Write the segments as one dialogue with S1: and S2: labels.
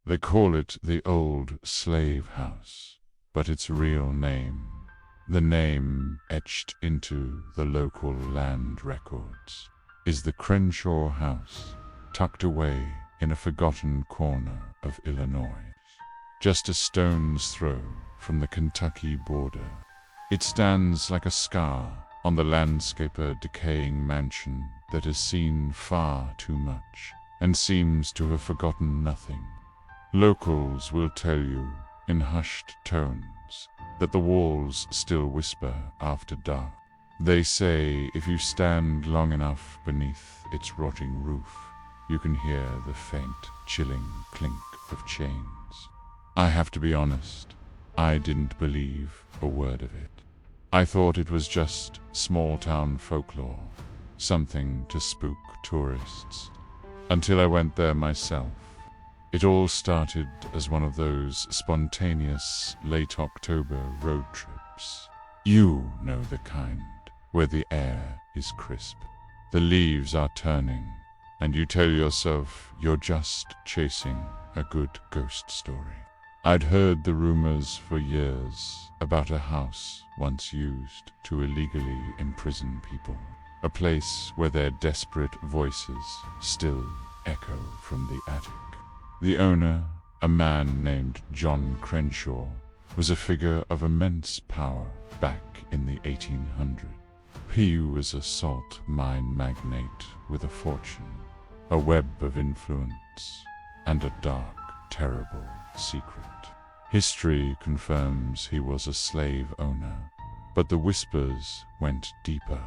S1: They call it the Old Slave House, but its real name, the name etched into the local land records, is the Crenshaw House, tucked away in a forgotten corner of Illinois, just a stone's throw from the Kentucky border. It stands like a scar on the landscape, a decaying mansion that has seen far too much and seems to have forgotten nothing. Locals will tell you in hushed tones that the walls still whisper after dark. They say if you stand long enough beneath its rotting roof, you can hear the faint, chilling clink of chains. I have to be honest, I didn't believe a word of it. I thought it was just small-town folklore, something to spook tourists, until I went there myself. It all started as one of those spontaneous late October road trips. You know the kind, where the air is crisp, the leaves are turning, and you tell yourself you're just chasing a good ghost story. I'd heard the rumors for years about a house once used to illegally imprison people, a place where their desperate voices still echo from the attic. The owner, a man named John Crenshaw, was a figure of immense power back in the 1800s. He was a salt mine magnate with a fortune, a web of influence, and a dark, terrible secret. History confirms he was a slave owner, but the whispers went deeper.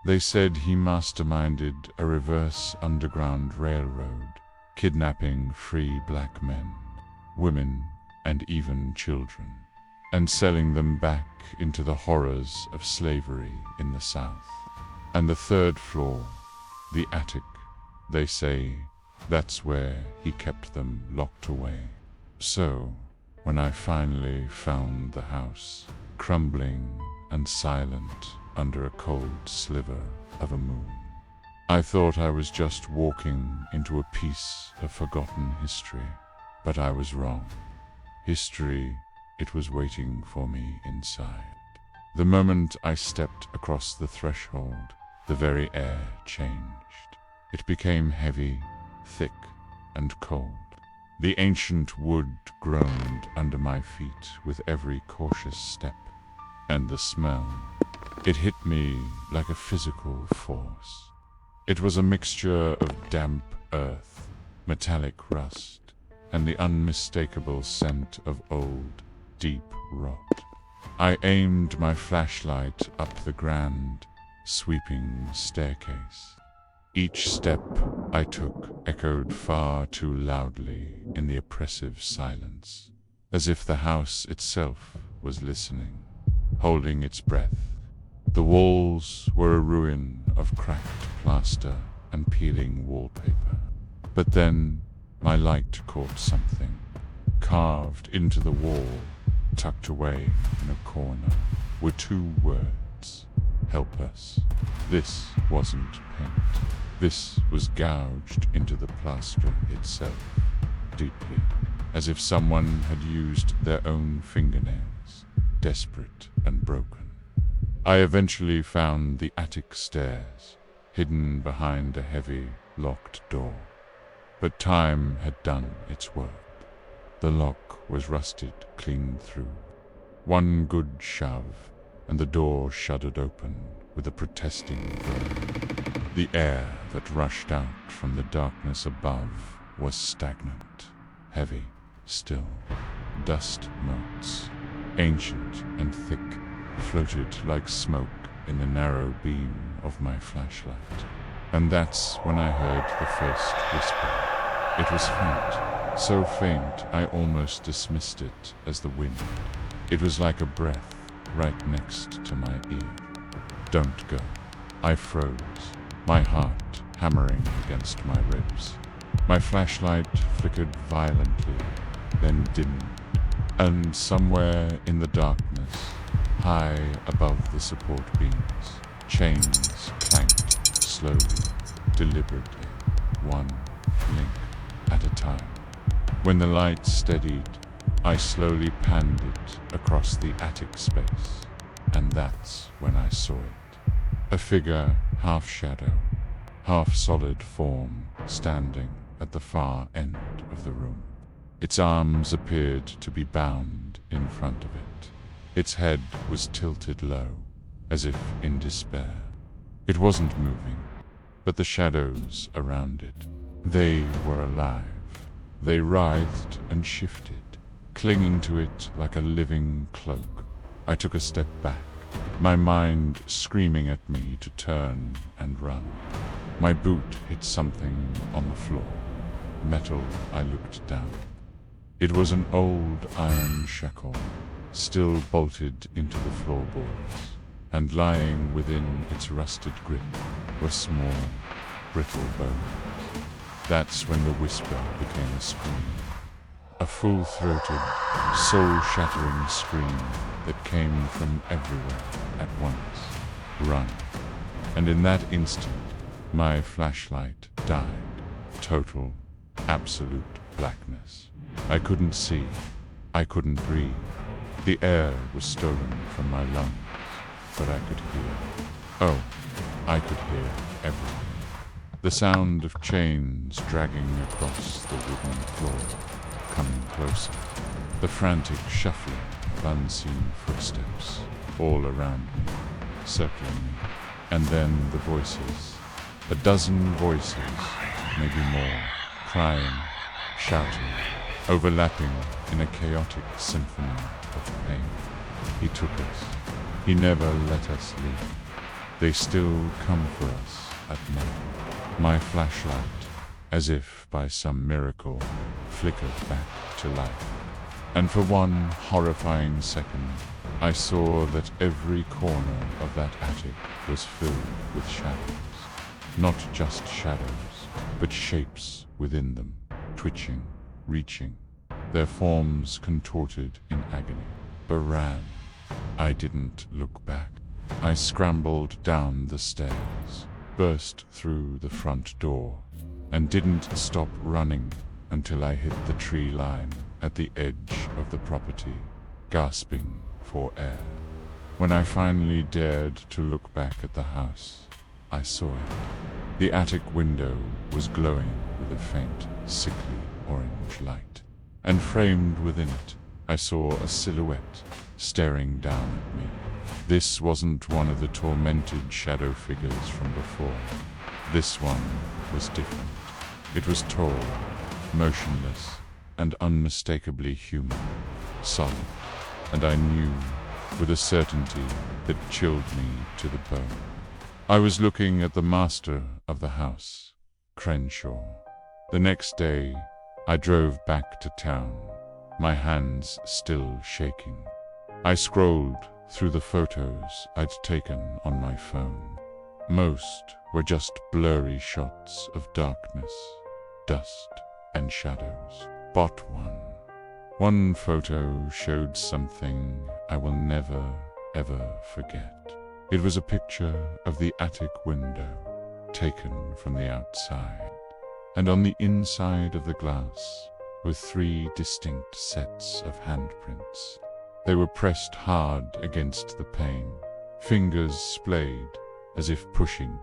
S1: They said he masterminded a reverse underground railroad, kidnapping free black men, women, and even children, and selling them back into the horrors of slavery in the South. And the third floor, the attic, they say, that's where he kept them locked away. So, when I finally found the house, crumbling and silent under a cold sliver of a moon, I thought I was just walking into a piece of forgotten history, but I was wrong. History, it was waiting for me inside. The moment I stepped across the threshold, the very air changed. It became heavy, thick, and cold. The ancient wood groaned under my feet with every cautious step, and the smell, it hit me like a physical force. It was a mixture of damp earth, metallic rust, and the unmistakable scent of old, deep rot. I aimed my flashlight up the grand, sweeping staircase. Each step I took echoed far too loudly in the oppressive silence, as if the house itself was listening, holding its breath. The walls were a ruin of cracked plaster and peeling wallpaper. But then my light caught something, carved into the wall, tucked away in a corner, were two words: help us. This wasn't paint. This was gouged into the plaster itself, deeply, as if someone had used their own fingernails, desperate and broken. I eventually found the attic stairs, hidden behind a heavy, locked door. But time had done its work. The lock was rusted clean through. One good shove, and the door shuddered open with a protesting groan. The air that rushed out from the darkness above was stagnant, heavy, still. Dust motes, ancient and thick, floated like smoke in the narrow beam of my flashlight. And that's when I heard the first whisper. It was faint, so faint I almost dismissed it as the wind. It was like a breath right next to my ear. Don't go. I froze, my heart hammering against my ribs. My flashlight flickered violently, then dimmed, and somewhere in the darkness, high above the support beams, chains clanked slowly, deliberately, one link at a time. When the light steadied, I slowly panned it across the attic space, and that's when I saw it. A figure, half shadow, half solid form, standing at the far end of the room. Its arms appeared to be bound in front of it. Its head was tilted low, as if in despair. It wasn't moving, but the shadows around it, they were alive. They writhed and shifted, clinging to it like a living cloak. I took a step back, my mind screaming at me to turn and run. My boot hit something on the floor. Metal. I looked down. It was an old iron shackle, still bolted into the floorboards, and lying within its rusted grip were small, brittle bones. That's when the whisper became a scream. A full-throated, soul-shattering scream that came from everywhere at once. Run. And in that instant, my flashlight died. Total, absolute blackness. I couldn't see. I couldn't breathe. The air was stolen from my lungs, but I could hear. Oh, I could hear everything. The sound of chains dragging across the wooden floor, coming closer. The frantic shuffling of unseen footsteps all around me, circling me. And then the voices. A dozen voices, maybe more, crying, shouting, overlapping in a chaotic symphony of pain. He took us. He never let us leave. They still come for us at night. My flashlight, as if by some miracle, flickered back to life. And for one horrifying second, I saw that every corner of that attic was filled with shadows. Not just shadows, but shapes within them, twitching, reaching, their forms contorted in agony. Baran. I didn't look back. I scrambled down the stairs, burst through the front door, and didn't stop running until I hit the tree line at the edge of the property, gasping for air. When I finally dared to look back at the house, I saw it. The attic window was glowing with a faint, sickly orange light, and framed within it, I saw a silhouette staring down at me. This wasn't one of the tormented shadow figures from before. This one was different. It was tall, motionless, and unmistakably human, solid, and I knew with a certainty that chilled me to the bone. I was looking at the master of the house, Crenshaw. The next day, I drove back to town, my hands still shaking. I scrolled through the photos I'd taken on my phone. Most were just blurry shots of darkness, dust, and shadows. But one photo showed something I will never, ever forget. It was a picture of the attic window, taken from the outside, and on the inside of the glass were 3 distinct sets of handprints. They were pressed hard against the pane, fingers splayed as if pushing,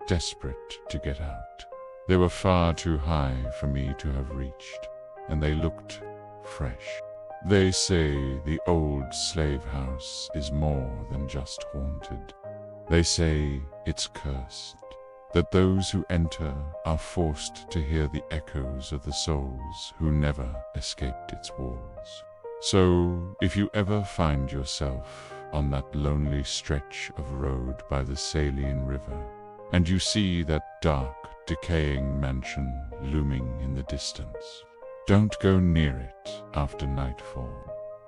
S1: desperate to get out. They were far too high for me to have reached, and they looked fresh. They say the old slave house is more than just haunted. They say it's cursed, that those who enter are forced to hear the echoes of the souls who never escaped its walls. So, if you ever find yourself on that lonely stretch of road by the Saline River, and you see that dark, decaying mansion looming in the distance, don't go near it after nightfall,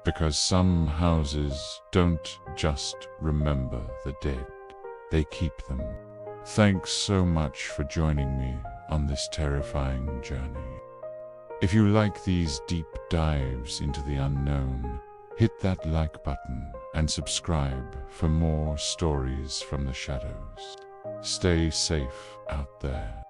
S1: because some houses don't just remember the dead, they keep them. Thanks so much for joining me on this terrifying journey. If you like these deep dives into the unknown, hit that like button and subscribe for more stories from the shadows. Stay safe out there.